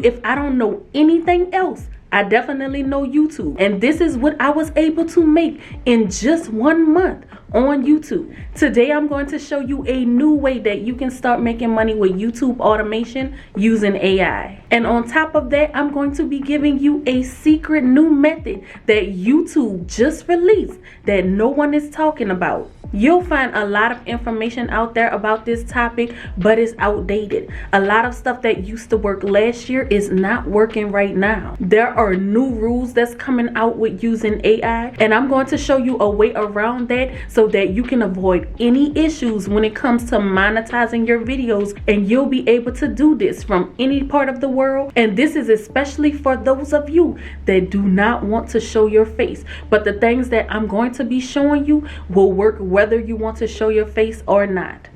If I don't know anything else, I definitely know YouTube. And this is what I was able to make in just 1 month on YouTube. Today I'm going to show you a new way that you can start making money with YouTube automation using AI. And on top of that, I'm going to be giving you a secret new method that YouTube just released that no one is talking about. You'll find a lot of information out there about this topic, but it's outdated. A lot of stuff that used to work last year is not working right now. There are new rules that's coming out with using AI, and I'm going to show you a way around that so that you can avoid any issues when it comes to monetizing your videos, and you'll be able to do this from any part of the world. And this is especially for those of you that do not want to show your face, but the things that I'm going to be showing you will work whether you want to show your face or not.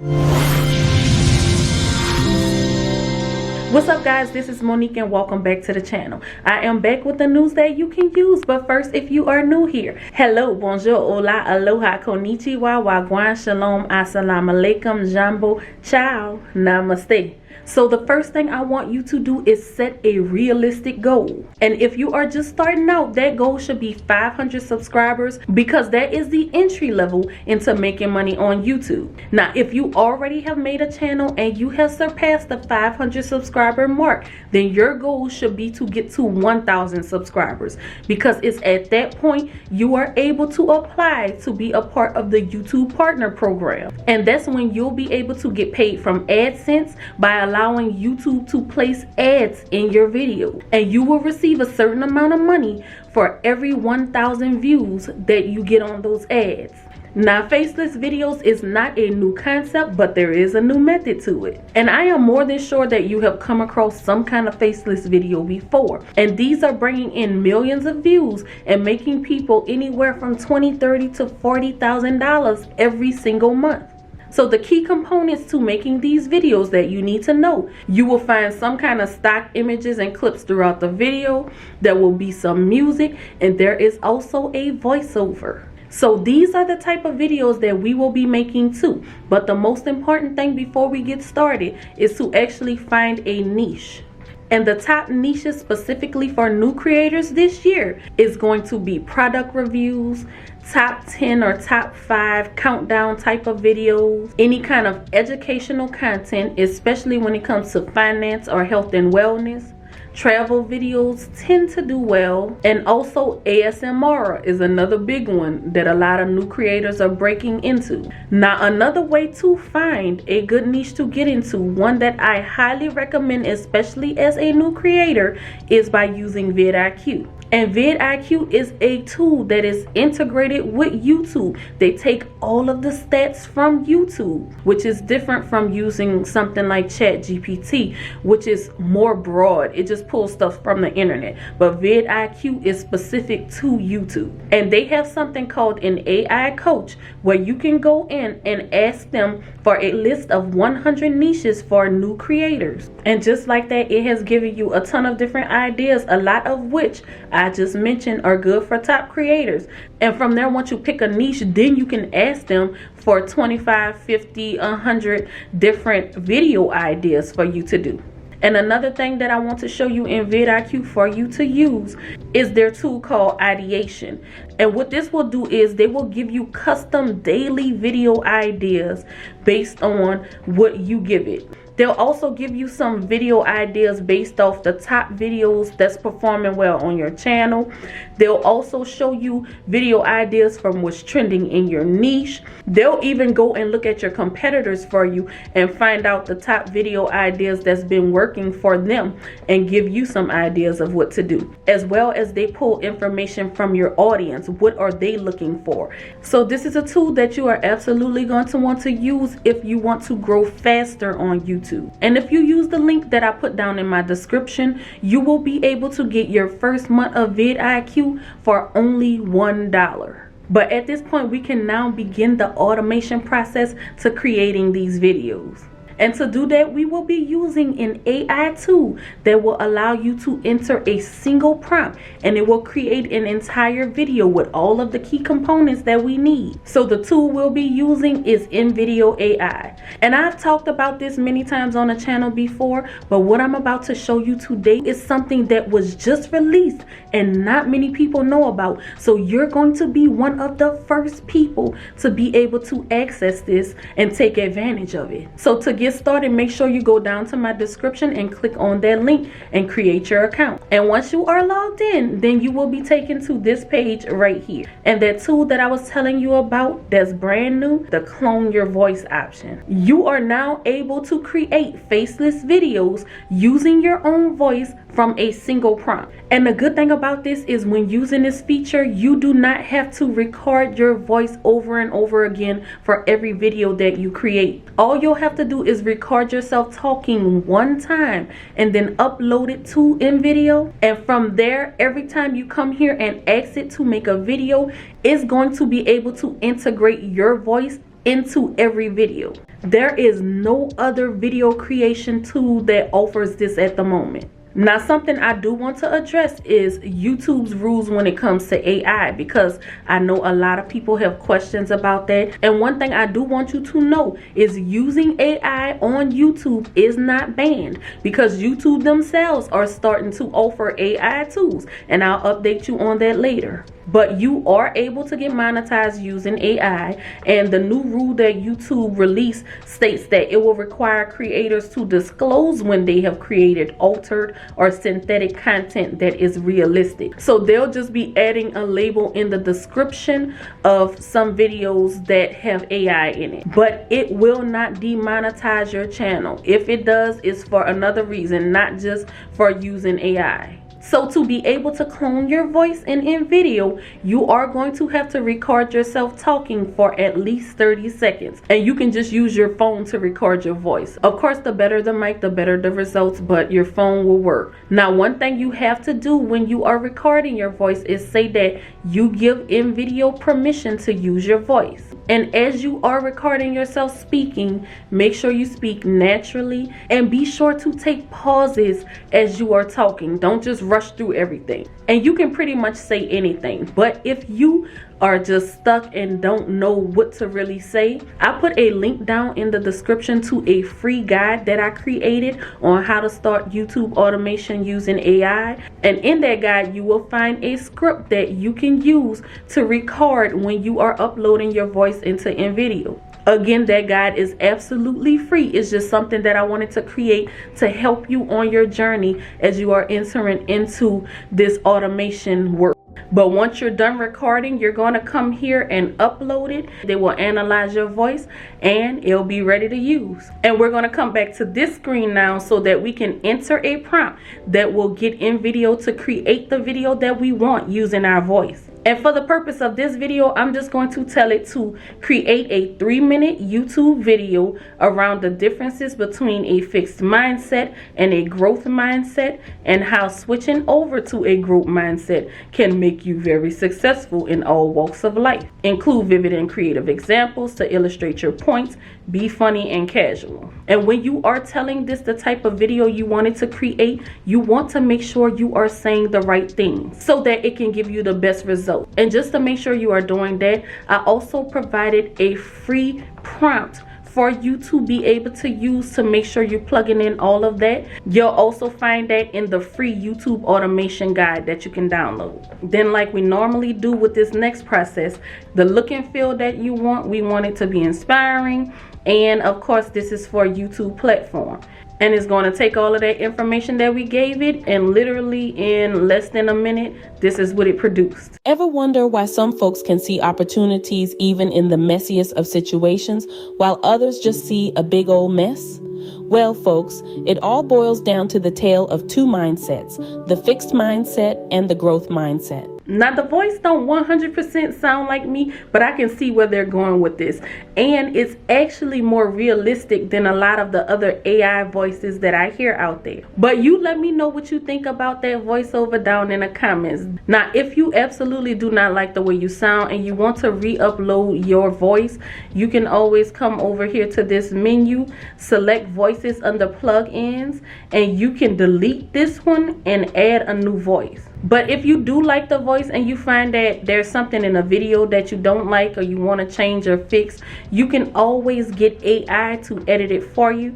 What's up guys, this is Monique and welcome back to the channel. I am back with the news that you can use, but first, if you are new here, hello, bonjour, hola, aloha, konnichiwa, wagwan, shalom, assalamu alaikum, jambo, ciao, namaste. So the first thing I want you to do is set a realistic goal. And if you are just starting out, that goal should be 500 subscribers, because that is the entry level into making money on YouTube. Now, if you already have made a channel and you have surpassed the 500 subscriber mark, then your goal should be to get to 1,000 subscribers, because it's at that point you are able to apply to be a part of the YouTube Partner Program. And that's when you'll be able to get paid from AdSense by allowing YouTube to place ads in your video, and you will receive a certain amount of money for every 1,000 views that you get on those ads. Now, faceless videos is not a new concept, but there is a new method to it. And I am more than sure that you have come across some kind of faceless video before. And these are bringing in millions of views and making people anywhere from $20,000, $30,000 to $40,000 every single month. So the key components to making these videos that you need to know: you will find some kind of stock images and clips throughout the video. There will be some music, and there is also a voiceover. So these are the type of videos that we will be making too. But the most important thing before we get started is to actually find a niche. And the top niches specifically for new creators this year is going to be product reviews, top 10 or top 5 countdown type of videos, any kind of educational content, especially when it comes to finance or health and wellness. Travel videos tend to do well, and also ASMR is another big one that a lot of new creators are breaking into. Now, another way to find a good niche to get into, one that I highly recommend especially as a new creator, is by using vidIQ. And vidIQ is a tool that is integrated with YouTube. They take all of the stats from YouTube, which is different from using something like ChatGPT, which is more broad. It just pulls stuff from the internet. But vidIQ is specific to YouTube. And they have something called an AI coach, where you can go in and ask them for a list of 100 niches for new creators. And just like that, it has given you a ton of different ideas, a lot of which I just mentioned are good for top creators. And from there, once you pick a niche, then you can ask them for 25, 50, 100 different video ideas for you to do. And another thing that I want to show you in vidIQ for you to use is their tool called Ideation. And what this will do is they will give you custom daily video ideas based on what you give it. They'll also give you some video ideas based off the top videos that's performing well on your channel. They'll also show you video ideas from what's trending in your niche. They'll even go and look at your competitors for you and find out the top video ideas that's been working for them and give you some ideas of what to do. As well as they pull information from your audience. What are they looking for? So this is a tool that you are absolutely going to want to use if you want to grow faster on YouTube. And if you use the link that I put down in my description, you will be able to get your first month of vidIQ for only $1. But at this point, we can now begin the automation process to creating these videos. And to do that, we will be using an AI tool that will allow you to enter a single prompt, and it will create an entire video with all of the key components that we need. So the tool we'll be using is InVideo AI. And I've talked about this many times on the channel before, but what I'm about to show you today is something that was just released and not many people know about. So you're going to be one of the first people to be able to access this and take advantage of it. So to get started, make sure you go down to my description and click on that link and create your account. And once you are logged in, then you will be taken to this page right here. And that tool that I was telling you about that's brand new, the clone your voice option. You are now able to create faceless videos using your own voice from a single prompt. And the good thing about this is when using this feature, you do not have to record your voice over and over again for every video that you create. All you'll have to do is record yourself talking one time and then upload it to InVideo. And from there, every time you come here and ask it to make a video, it's going to be able to integrate your voice into every video. There is no other video creation tool that offers this at the moment. Now, something I do want to address is YouTube's rules when it comes to AI, because I know a lot of people have questions about that. And one thing I do want you to know is using AI on YouTube is not banned, because YouTube themselves are starting to offer AI tools, and I'll update you on that later. But you are able to get monetized using AI, and the new rule that YouTube released states that it will require creators to disclose when they have created altered or synthetic content that is realistic. So they'll just be adding a label in the description of some videos that have AI in it, but it will not demonetize your channel. If it does, it's for another reason, not just for using AI. So to be able to clone your voice in InVideo, you are going to have to record yourself talking for at least 30 seconds. And you can just use your phone to record your voice. Of course, the better the mic, the better the results, but your phone will work. Now, one thing you have to do when you are recording your voice is say that you give InVideo permission to use your voice. And as you are recording yourself speaking, make sure you speak naturally and be sure to take pauses as you are talking. Don't just rush through everything. And you can pretty much say anything, but if you are just stuck and don't know what to really say, I put a link down in the description to a free guide that I created on how to start YouTube automation using AI. And in that guide, you will find a script that you can use to record when you are uploading your voice into InVideo. Again, that guide is absolutely free. It's just something that I wanted to create to help you on your journey as you are entering into this automation work. But once you're done recording, you're going to come here and upload it. They will analyze your voice and it'll be ready to use. And we're going to come back to this screen now so that we can enter a prompt that will get InVideo to create the video that we want using our voice. And for the purpose of this video, I'm just going to tell it to create a 3-minute YouTube video around the differences between a fixed mindset and a growth mindset, and how switching over to a growth mindset can make you very successful in all walks of life. Include vivid and creative examples to illustrate your points. Be funny and casual. And when you are telling this the type of video you wanted to create, you want to make sure you are saying the right things so that it can give you the best result. And just to make sure you are doing that, I also provided a free prompt for you to be able to use to make sure you're plugging in all of that. You'll also find that in the free YouTube automation guide that you can download. Then, like we normally do with this next process, the look and feel that you want, we want it to be inspiring. And of course, this is for YouTube platform. And it's going to take all of that information that we gave it, and literally in less than a minute, this is what it produced. Ever wonder why some folks can see opportunities even in the messiest of situations, while others just see a big old mess? Well, folks, it all boils down to the tale of two mindsets, the fixed mindset and the growth mindset. Now the voice don't 100% sound like me, but I can see where they're going with this. And it's actually more realistic than a lot of the other AI voices that I hear out there. But you let me know what you think about that voiceover down in the comments. Now, if you absolutely do not like the way you sound and you want to re-upload your voice, you can always come over here to this menu, select voices under plugins, and you can delete this one and add a new voice. But if you do like the voice and you find that there's something in a video that you don't like or you want to change or fix, you can always get AI to edit it for you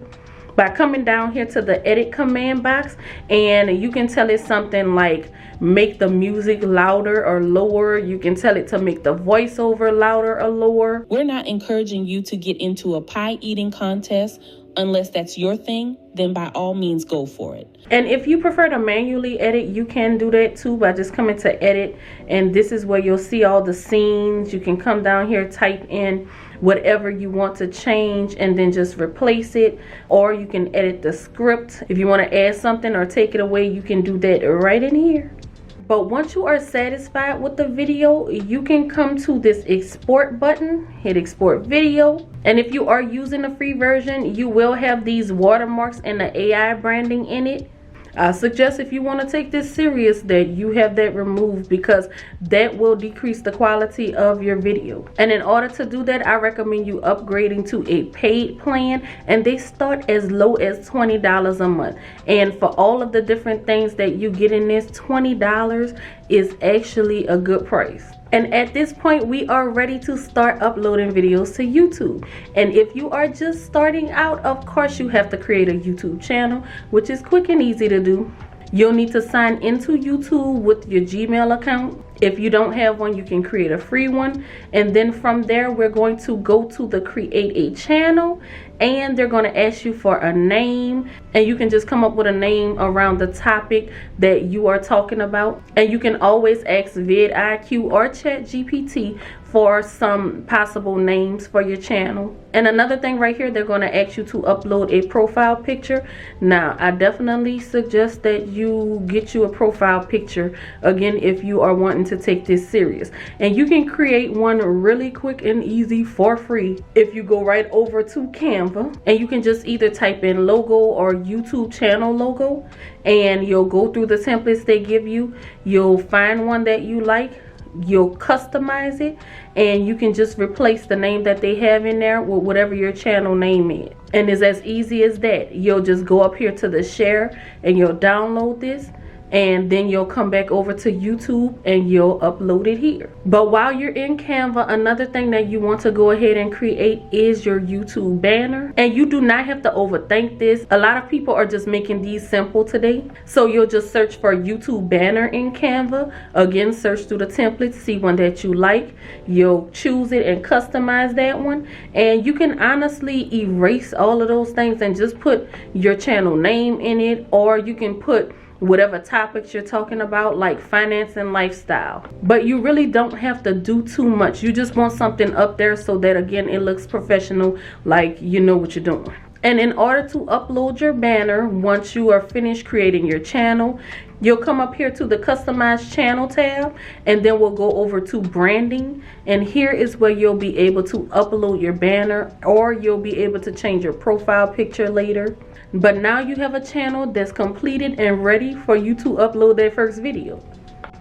by coming down here to the edit command box, and you can tell it something like make the music louder or lower. You can tell it to make the voiceover louder or lower. We're not encouraging you to get into a pie eating contest. Unless that's your thing, then by all means go for it. And if you prefer to manually edit, you can do that too by just coming to edit, and this is where you'll see all the scenes. You can come down here, type in whatever you want to change, and then just replace it. Or you can edit the script. If you want to add something or take it away, you can do that right in here. But once you are satisfied with the video, you can come to this export button, hit export video. And if you are using the free version, you will have these watermarks and the AI branding in it. I suggest if you want to take this serious that you have that removed, because that will decrease the quality of your video. And in order to do that, I recommend you upgrading to a paid plan, and they start as low as $20 a month. And for all of the different things that you get in this, $20 is actually a good price. And at this point, we are ready to start uploading videos to YouTube. And if you are just starting out, of course you have to create a YouTube channel, which is quick and easy to do. You'll need to sign into YouTube with your Gmail account. If you don't have one, you can create a free one. And then from there, we're going to go to the create a channel, and they're going to ask you for a name, and you can just come up with a name around the topic that you are talking about. And you can always ask vidIQ or ChatGPT for some possible names for your channel. And another thing right here, they're going to ask you to upload a profile picture. Now, I definitely suggest that you get you a profile picture, again, if you are wanting to take this serious. And you can create one really quick and easy for free if you go right over to Canva, and you can just either type in logo or YouTube channel logo, and you'll go through the templates they give you. You'll find one that you like, you'll customize it, and you can just replace the name that they have in there with whatever your channel name is. And it's as easy as that. You'll just go up here to the share and you'll download this, and then you'll come back over to YouTube and you'll upload it here. But while you're in Canva, another thing that you want to go ahead and create is your YouTube banner. And you do not have to overthink this. A lot of people are just making these simple today. So you'll just search for YouTube banner in Canva. Again, search through the templates, see one that you like. You'll choose it and customize that one. And you can honestly erase all of those things and just put your channel name in it, or you can put whatever topics you're talking about, like finance and lifestyle. But you really don't have to do too much. You just want something up there so that, again, it looks professional, like you know what you're doing. And in order to upload your banner, once you are finished creating your channel, you'll come up here to the customize channel tab, and then we'll go over to branding. And here is where you'll be able to upload your banner, or you'll be able to change your profile picture later. But now you have a channel that's completed and ready for you to upload that first video.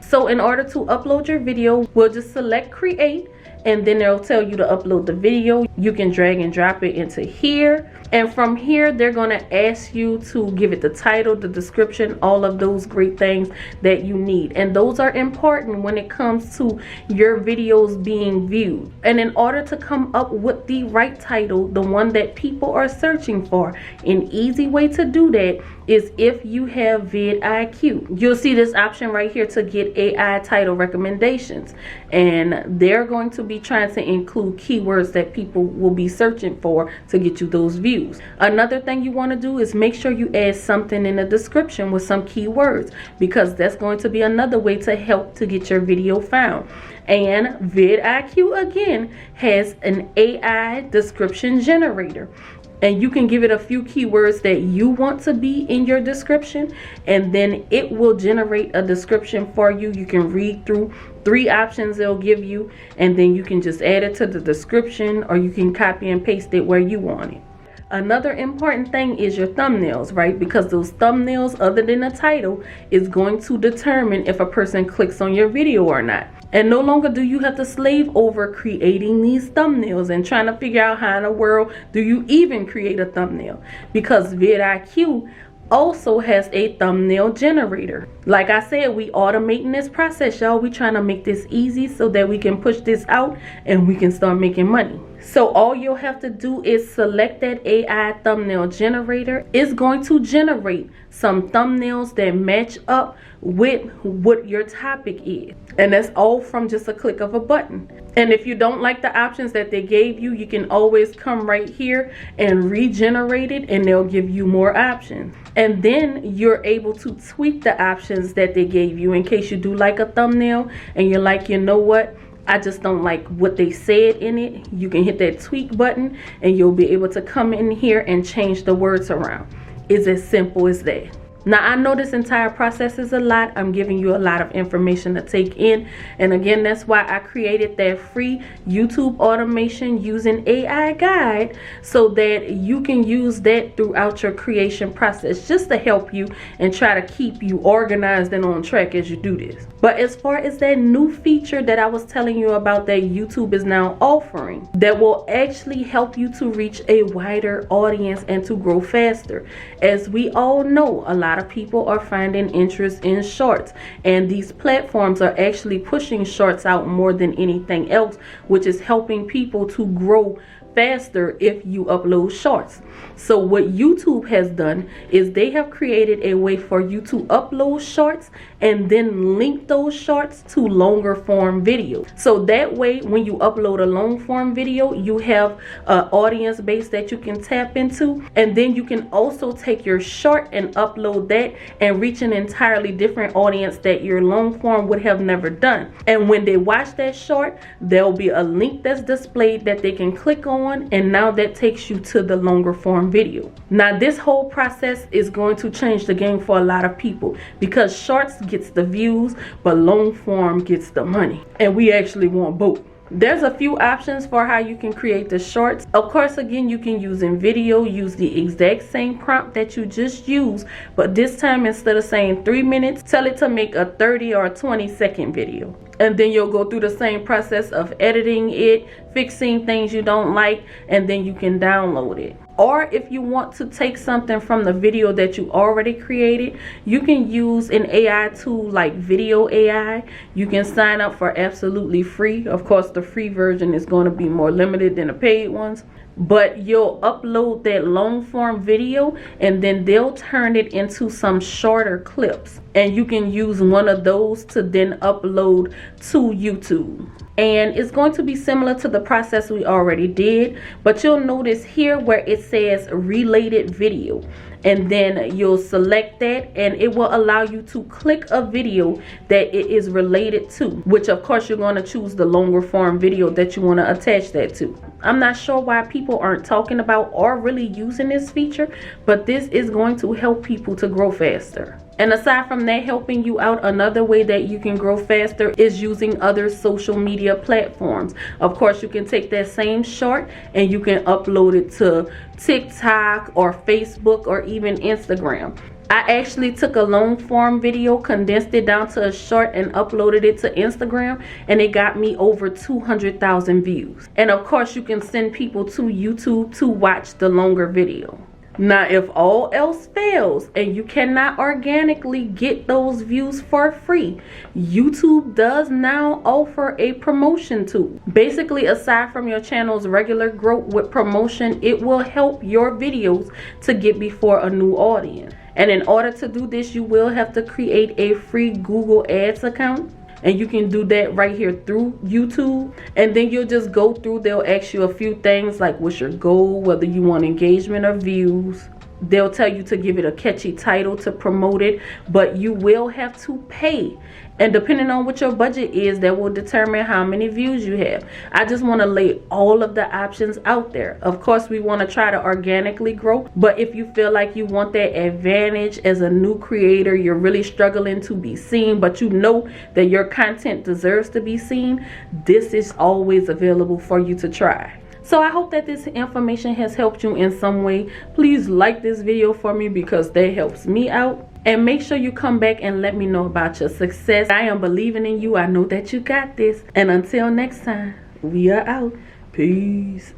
So in order to upload your video, we'll just select create, and then they'll tell you to upload the video. You can drag and drop it into here, and from here they're going to ask you to give it the title, the description, all of those great things that you need. And those are important when it comes to your videos being viewed. And in order to come up with the right title, the one that people are searching for, an easy way to do that is if you have vidIQ. You'll see this option right here to get AI title recommendations, and they're going to be trying to include keywords that people will be searching for to get you those views. Another thing you want to do is make sure you add something in the description with some keywords, because that's going to be another way to help to get your video found. And vidIQ again has an AI description generator. And you can give it a few keywords that you want to be in your description, and then it will generate a description for you. You can read through 3 options they'll give you, and then you can just add it to the description, or you can copy and paste it where you want it. Another important thing is your thumbnails, right? Because those thumbnails, other than the title, is going to determine if a person clicks on your video or not. And no longer do you have to slave over creating these thumbnails and trying to figure out how in the world do you even create a thumbnail, because vidIQ also has a thumbnail generator. Like I said, we automating this process, y'all. We trying to make this easy so that we can push this out and we can start making money. So all you'll have to do is select that AI thumbnail generator. It's going to generate some thumbnails that match up with what your topic is, and that's all from just a click of a button. And if you don't like the options that they gave you, you can always come right here and regenerate it, and they'll give you more options. And then you're able to tweak the options that they gave you in case you do like a thumbnail and you're like, you know what, I just don't like what they said in it. You can hit that tweak button and you'll be able to come in here and change the words around. It's as simple as that. Now, I know this entire process is a lot. I'm giving you a lot of information to take in. And again, that's why I created that free YouTube automation using AI guide, so that you can use that throughout your creation process, just to help you and try to keep you organized and on track as you do this. But as far as that new feature that I was telling you about that YouTube is now offering, that will actually help you to reach a wider audience and to grow faster. As we all know, a lot of people are finding interest in shorts, and these platforms are actually pushing shorts out more than anything else, which is helping people to grow faster if you upload shorts. So what YouTube has done is they have created a way for you to upload shorts and then link those shorts to longer form videos. So that way, when you upload a long form video, you have an audience base that you can tap into, and then you can also take your short and upload that and reach an entirely different audience that your long form would have never done. And when they watch that short, there'll be a link that's displayed that they can click on, and now that takes you to the longer form video. Now, this whole process is going to change the game for a lot of people, because shorts gets the views, but long form gets the money, and we actually want both. There's a few options for how you can create the shorts. Of course, again, you can use in video, use the exact same prompt that you just used, but this time, instead of saying 3 minutes, tell it to make a 30 or a 20-second video. And then you'll go through the same process of editing it, fixing things you don't like, and then you can download it. Or if you want to take something from the video that you already created, you can use an AI tool like Video AI. You can sign up for absolutely free. Of course, the free version is going to be more limited than the paid ones. But you'll upload that long form video, and then they'll turn it into some shorter clips, and you can use one of those to then upload to YouTube. And it's going to be similar to the process we already did, but you'll notice here where it says related video, and then you'll select that, and it will allow you to click a video that it is related to, which of course you're going to choose the longer form video that you want to attach that to. I'm not sure why people aren't talking about or really using this feature, but this is going to help people to grow faster. And aside from that helping you out, another way that you can grow faster is using other social media platforms. Of course, you can take that same short and you can upload it to TikTok or Facebook or even Instagram. I actually took a long form video, condensed it down to a short, and uploaded it to Instagram, and it got me over 200,000 views. And of course, you can send people to YouTube to watch the longer video. Now, if all else fails and you cannot organically get those views for free, YouTube does now offer a promotion tool. Basically, aside from your channel's regular growth with promotion, it will help your videos to get before a new audience. And in order to do this, you will have to create a free Google Ads account. And you can do that right here through YouTube. And then you'll just go through, they'll ask you a few things like what's your goal, whether you want engagement or views. they'll tell you to give it a catchy title to promote it, but you will have to pay. And depending on what your budget is, that will determine how many views you have. I just want to lay all of the options out there. Of course, we want to try to organically grow, but if you feel like you want that advantage as a new creator, you're really struggling to be seen, but you know that your content deserves to be seen, this is always available for you to try. So I hope that this information has helped you in some way. Please like this video for me because that helps me out. And make sure you come back and let me know about your success. I am believing in you. I know that you got this. And until next time, we are out. Peace.